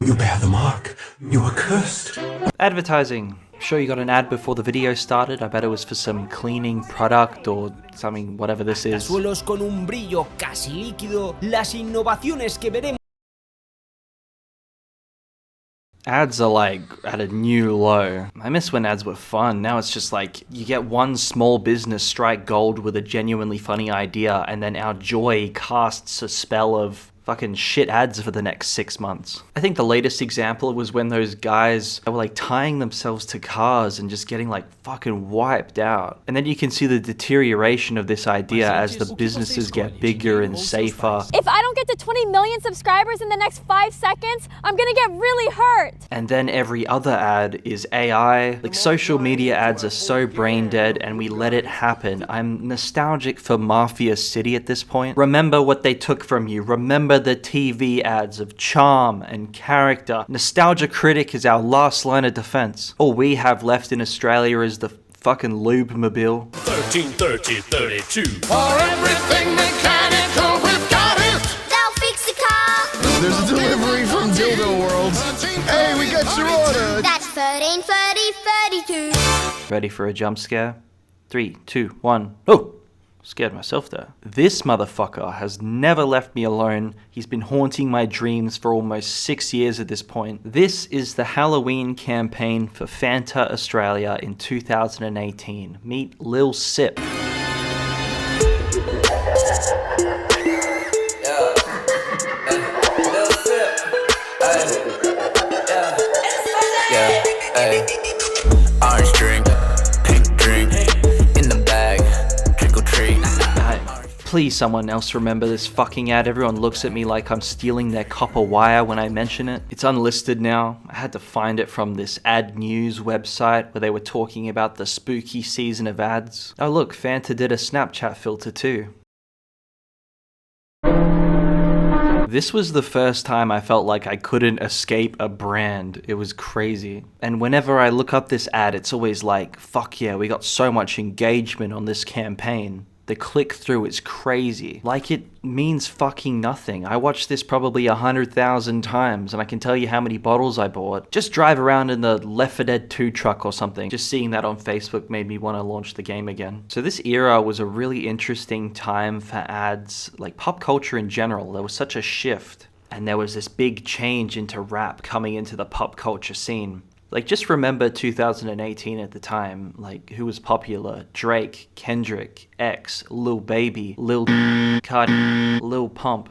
You bear the mark. You are cursed. Advertising. Sure, you got an ad before the video started. I bet it was for some cleaning product or something, whatever this is. Suelos con un brillo casi líquido, las innovaciones que veremos. Ads are like at a new low. I miss when ads were fun. Now it's just like you get one small business strike gold with a genuinely funny idea, and then our joy casts a spell of fucking shit ads for the next 6 months. I think the latest example was when those guys were like tying themselves to cars and just getting like fucking wiped out. And then you can see the deterioration of this idea as the businesses get bigger and safer. If I don't get to 20 million subscribers in the next 5 seconds, I'm gonna get really hurt. And then every other ad is AI. Like, social media ads are so brain dead and we let it happen. I'm nostalgic for Mafia City at this point. Remember what they took from you. Remember the TV ads of charm and character. Nostalgia critic is our last line of defense. All we have left in Australia is the fucking lube-mobile. 133032. For everything mechanical, we've got it. They'll fix the car. There's a delivery from Dildo World. Hey, we got your order. That's 133032. Ready for a jump scare? 3, 2, 1. Oh! Scared myself there. This motherfucker has never left me alone. He's been haunting my dreams for almost 6 years at this point. This is the Halloween campaign for Fanta Australia in 2018. Meet Lil Sip. Orange drink, pink drink, in the bag, trick or treat. Please someone else remember this fucking ad. Everyone looks at me like I'm stealing their copper wire when I mention it. It's unlisted now. I had to find it from this ad news website where they were talking about the spooky season of ads. Oh look, Fanta did a Snapchat filter too. This was the first time I felt like I couldn't escape a brand. It was crazy. And whenever I look up this ad, it's always like, fuck yeah, we got so much engagement on this campaign. The click-through is crazy. Like, it means fucking nothing. I watched this probably 100,000 times, and I can tell you how many bottles I bought. Just drive around in the Left 4 Dead 2 truck or something. Just seeing that on Facebook made me want to launch the game again. So this era was a really interesting time for ads, like pop culture in general. There was such a shift, and there was this big change into rap coming into the pop culture scene. Like, just remember 2018 at the time, like, who was popular? Drake, Kendrick, X, Lil Baby, Lil Cardi, Lil Pump.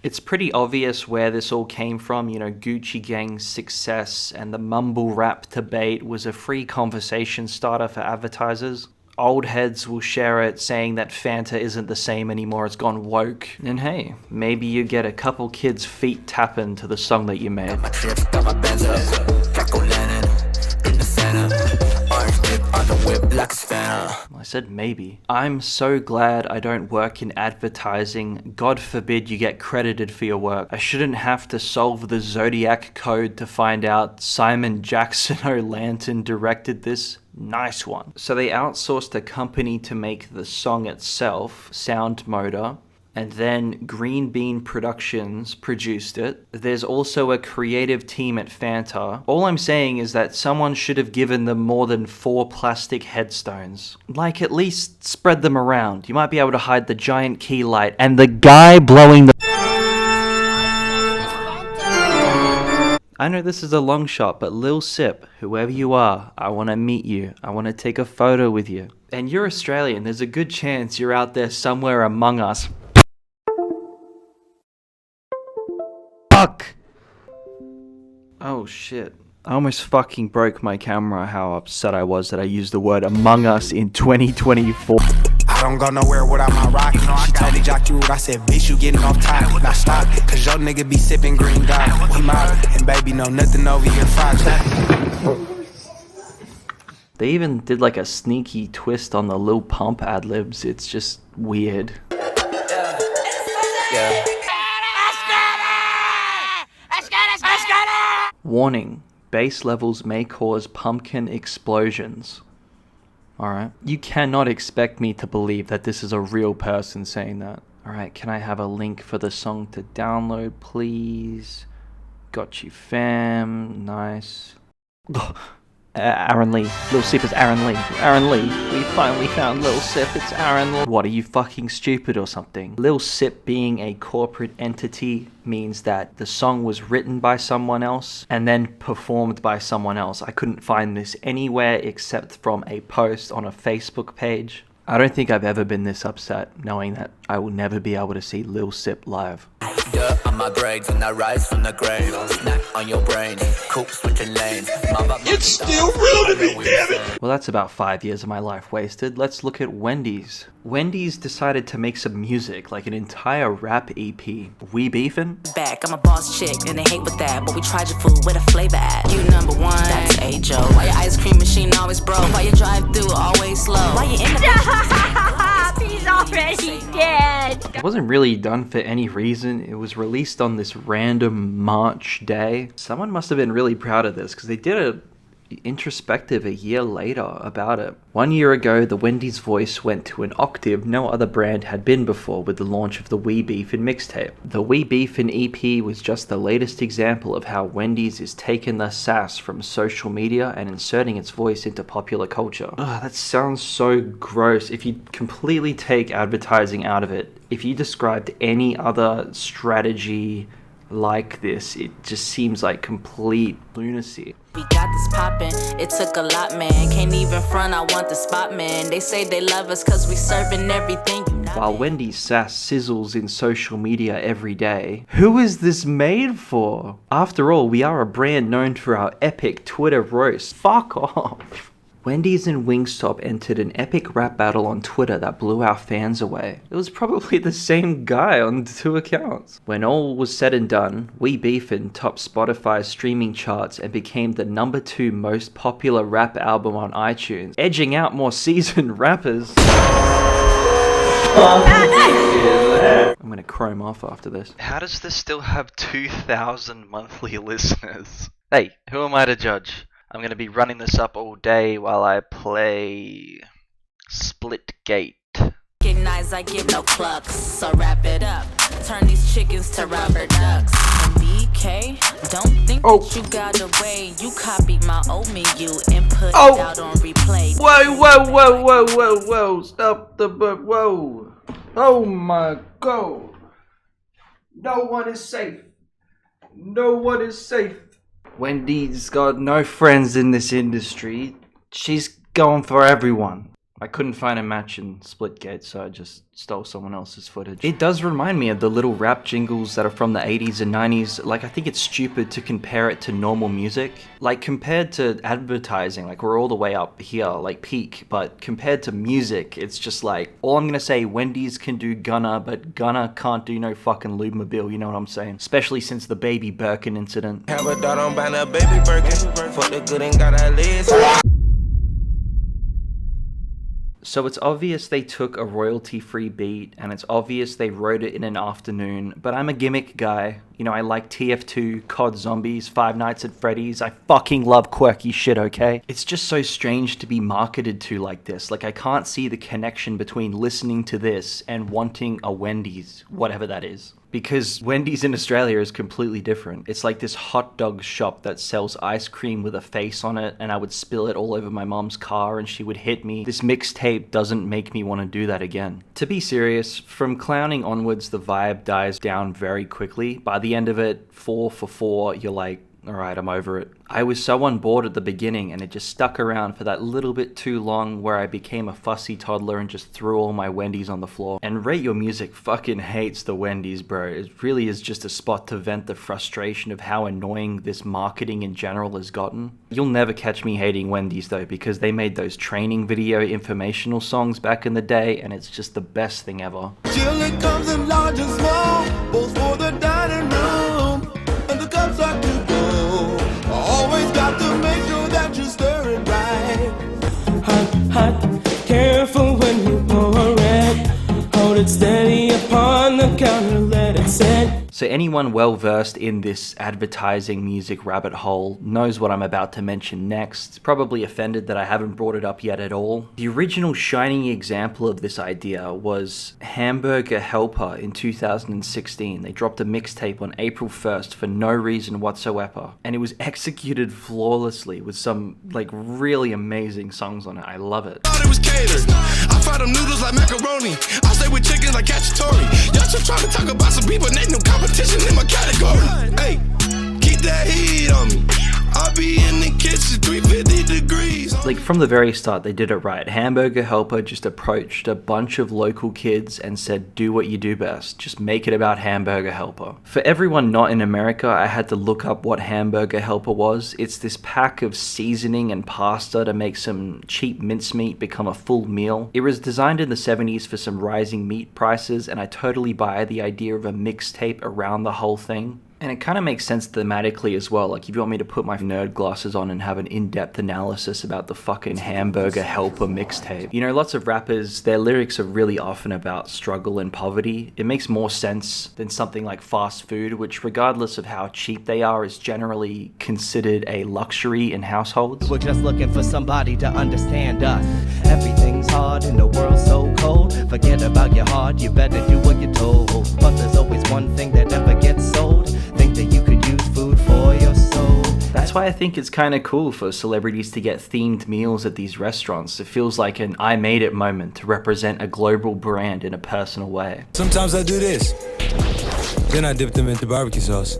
It's pretty obvious where this all came from. You know, Gucci Gang's success and the mumble rap debate was a free conversation starter for advertisers. Old heads will share it, saying that Fanta isn't the same anymore, it's gone woke. And hey, maybe you get a couple kids' feet tapping to the song that you made. I said maybe. I'm so glad I don't work in advertising. God forbid you get credited for your work. I shouldn't have to solve the Zodiac code to find out Simon Jackson O'Lantern directed this. Nice one. So they outsourced a company to make the song itself, Sound Motor, and then Green Bean Productions produced it. There's also a creative team at Fanta. All I'm saying is that someone should have given them more than 4 plastic headstones. Like, at least spread them around. You might be able to hide the giant key light and the guy blowing the... I know this is a long shot, but Lil Sip, whoever you are, I want to meet you. I want to take a photo with you. And you're Australian, there's a good chance you're out there somewhere among us. Fuck! Oh shit. I almost fucking broke my camera, how upset I was that I used the word among us in 2024. I don't go nowhere without my rock. She totally jocked you what I said, bitch, you getting off top. Now stop, cause your nigga be sipping green dot. We mob, and baby know nothing over your fox. They even did like a sneaky twist on the Lil Pump ad-libs. It's just weird. Yeah. Warning, bass levels may cause pumpkin explosions. Alright? You cannot expect me to believe that this is a real person saying that. Alright, can I have a link for the song to download, please? Got you, fam. Nice. Aaron Lee. Lil Sip is Aaron Lee. Aaron Lee. We finally found Lil Sip. It's Aaron Lee. What, are you fucking stupid or something? Lil Sip being a corporate entity means that the song was written by someone else and then performed by someone else. I couldn't find this anywhere except from a post on a Facebook page. I don't think I've ever been this upset knowing that I will never be able to see Lil Sip live. Dirt on my grades and I rise from the grave. Snack on your brain, coop switching lanes. It's still real to me, damn it! Well, that's about 5 years of my life wasted. Let's look at Wendy's. Wendy's decided to make some music, like an entire rap EP. We beefin'? Back, I'm a boss chick, and they hate with that. But we tried your food with a flavor at. You number one, that's A. Joe. Why your ice cream machine always broke? Why your drive through always slow? Why you in the He's already dead. It wasn't really done for any reason. It was released on this random March day. Someone must have been really proud of this because they did a introspective a year later about it. 1 year ago, the Wendy's voice went to an octave no other brand had been before with the launch of the We Beefin' mixtape. The We Beefin' EP was just the latest example of how Wendy's is taking the sass from social media and inserting its voice into popular culture. Ugh, that sounds so gross. If you completely take advertising out of it, if you described any other strategy like this, it just seems like complete lunacy. We got this poppin', it took a lot, man. Can't even front, I want the spot, man. They say they love us cause we serving everything. While Wendy's sass sizzles in social media every day, who is this made for? After all, we are a brand known for our epic Twitter roast. Fuck off. Wendy's and Wingstop entered an epic rap battle on Twitter that blew our fans away. It was probably the same guy on 2 accounts. When all was said and done, We Beefin' topped Spotify's streaming charts and became the number 2 most popular rap album on iTunes, edging out more seasoned rappers. I'm gonna chrome off after this. How does this still have 2,000 monthly listeners? Hey, who am I to judge? I'm going to be running this up all day while I play Splitgate. Recognize I give no clucks, so wrap it up. Turn these chickens to rubber ducks. And BK, don't think that you got away. You copied my old menu and put it out on replay. Whoa. Stop the whoa. Oh my god. No one is safe. No one is safe. Wendy's got no friends in this industry. She's going for everyone. I couldn't find a match in Splitgate, so I just stole someone else's footage. It does remind me of the little rap jingles that are from the 80s and 90s. Like, I think it's stupid to compare it to normal music. Like, compared to advertising, like, we're all the way up here, like, peak. But compared to music, it's just like, all I'm gonna say, Wendy's can do Gunna, but Gunna can't do no fucking Lubemobile, you know what I'm saying? Especially since the Baby Birkin incident. Have a dot on buying a Baby Birkin. Fuck the good and got a list. So it's obvious they took a royalty-free beat, and it's obvious they wrote it in an afternoon, but I'm a gimmick guy. You know, I like TF2, COD Zombies, Five Nights at Freddy's. I fucking love quirky shit, okay? It's just so strange to be marketed to like this. Like, I can't see the connection between listening to this and wanting a Wendy's, whatever that is. Because Wendy's in Australia is completely different. It's like this hot dog shop that sells ice cream with a face on it, and I would spill it all over my mom's car and she would hit me. This mixtape doesn't make me want to do that again. To be serious, from clowning onwards, the vibe dies down very quickly. By the end of it, 4 for 4, you're like, alright, I'm over it. I was so on board at the beginning, and it just stuck around for that little bit too long where I became a fussy toddler and just threw all my Wendy's on the floor. And Rate Your Music fucking hates the Wendy's, bro. It really is just a spot to vent the frustration of how annoying this marketing in general has gotten. You'll never catch me hating Wendy's though, because they made those training video informational songs back in the day, and it's just the best thing ever. Chili comes in large and small, both for the dining room, and the cups are to go. Always got to make sure that you stir it right. Hot, careful when you pour it. Hold it steady upon the counter, let it set. So anyone well versed in this advertising music rabbit hole knows what I'm about to mention next. Probably offended that I haven't brought it up yet at all. The original shining example of this idea was Hamburger Helper in 2016. They dropped a mixtape on April 1st for no reason whatsoever, and it was executed flawlessly with some like really amazing songs on it. I love it. It was catered. I fry them noodles like macaroni. I stay with chickens like cacciatore. Y'all just trying to talk about some people, ain't no competition in my category. Hey, keep that heat on me. I'll be in the kitchen 350 degrees. Like from the very start, they did it right. Hamburger Helper just approached a bunch of local kids and said, do what you do best. Just make it about Hamburger Helper. For everyone not in America, I had to look up what Hamburger Helper was. It's this pack of seasoning and pasta to make some cheap mincemeat become a full meal. It was designed in the 70s for some rising meat prices, and I totally buy the idea of a mixtape around the whole thing. And it kind of makes sense thematically as well. Like if you want me to put my nerd glasses on and have an in-depth analysis about the fucking Hamburger Helper mixtape. You know, lots of rappers, their lyrics are really often about struggle and poverty. It makes more sense than something like fast food, which regardless of how cheap they are, is generally considered a luxury in households. We're just looking for somebody to understand us. Everything's hard in the world so cold. Forget about your heart, you better do what you're told. But there's always one thing that never gets sold. Think that you could use food for your soul. That's why I think it's kind of cool for celebrities to get themed meals at these restaurants. It feels like an I made it moment to represent a global brand in a personal way. Sometimes I do this, then I dip them into barbecue sauce.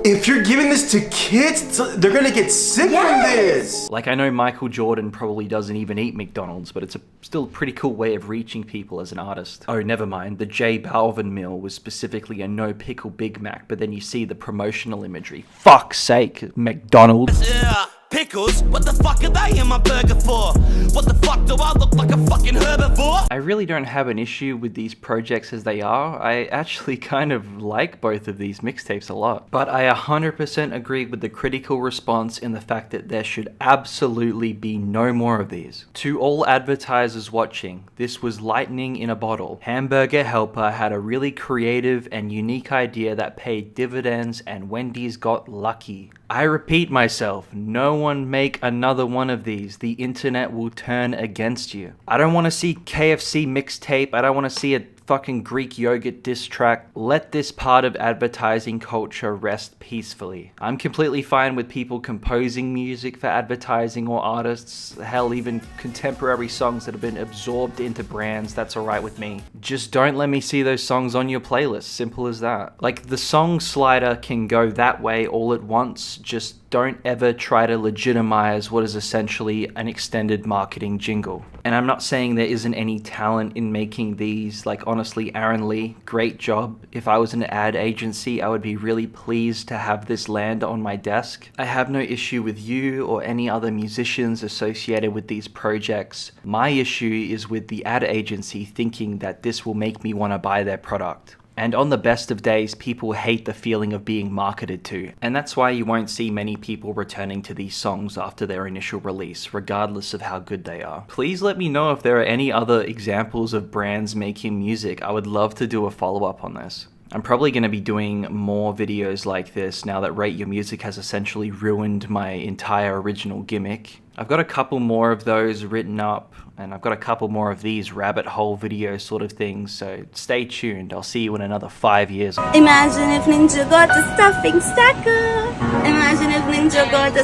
If you're giving this to kids, they're gonna get sick from this. Like, I know Michael Jordan probably doesn't even eat McDonald's, but it's still a pretty cool way of reaching people as an artist. Oh, never mind. The J Balvin meal was specifically a no pickle Big Mac, but then you see the promotional imagery. Fuck's sake, McDonald's. Yeah, pickles? What the fuck are they in my burger for? What the fuck do I look like a fucking herbivore? I really don't have an issue with these projects as they are. I actually kind of like both of these mixtapes a lot. But I 100% agree with the critical response in the fact that there should absolutely be no more of these. To all advertisers watching, this was lightning in a bottle. Hamburger Helper had a really creative and unique idea that paid dividends, and Wendy's got lucky. I repeat myself, no one make another one of these. The internet will turn against you. I don't want to see KFC mixtape. I don't want to see a fucking Greek yogurt diss track. Let this part of advertising culture rest peacefully. I'm completely fine with people composing music for advertising or artists. Hell, even contemporary songs that have been absorbed into brands, that's alright with me. Just don't let me see those songs on your playlist. Simple as that. Like, the song slider can go that way all at once. Just don't ever try to legitimize what is essentially an extended marketing jingle. And I'm not saying there isn't any talent in making these. Like, honestly, Aaron Lee, great job. If I was an ad agency, I would be really pleased to have this land on my desk. I have no issue with you or any other musicians associated with these projects. My issue is with the ad agency thinking that this will make me want to buy their product. And on the best of days, people hate the feeling of being marketed to. And that's why you won't see many people returning to these songs after their initial release, regardless of how good they are. Please let me know if there are any other examples of brands making music. I would love to do a follow-up on this. I'm probably going to be doing more videos like this now that Rate Your Music has essentially ruined my entire original gimmick. I've got a couple more of those written up, and I've got a couple more of these rabbit hole video sort of things, so stay tuned. I'll see you in another 5 years. Imagine if Ninja got the stuffing stacker. Imagine if Ninja got the